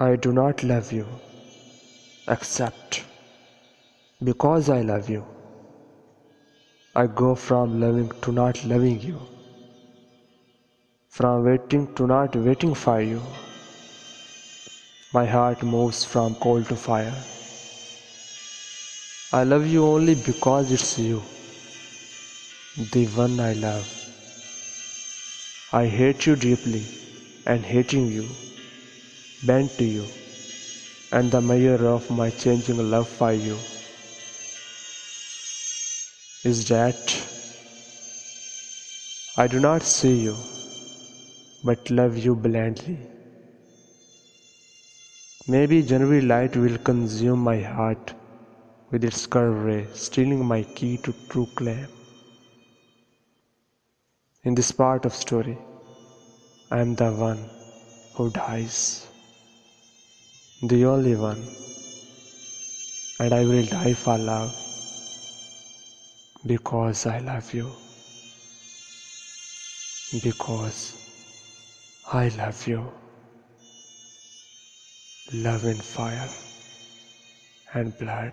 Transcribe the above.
I do not love you except because I love you. I go from loving to not loving you, from waiting to not waiting for you. My heart moves from cold to fire. I love you only because it's you, the one I love. I hate you deeply, and hating you, bent to you, and the measure of my changing love for you is that I do not see you, but love you blindly. Maybe January light will consume my heart with its curved ray, stealing my key to true claim. In this part of story, I am the one who dies, the only one, and I will die for love because I love you, because I love you. Love in fire and blood.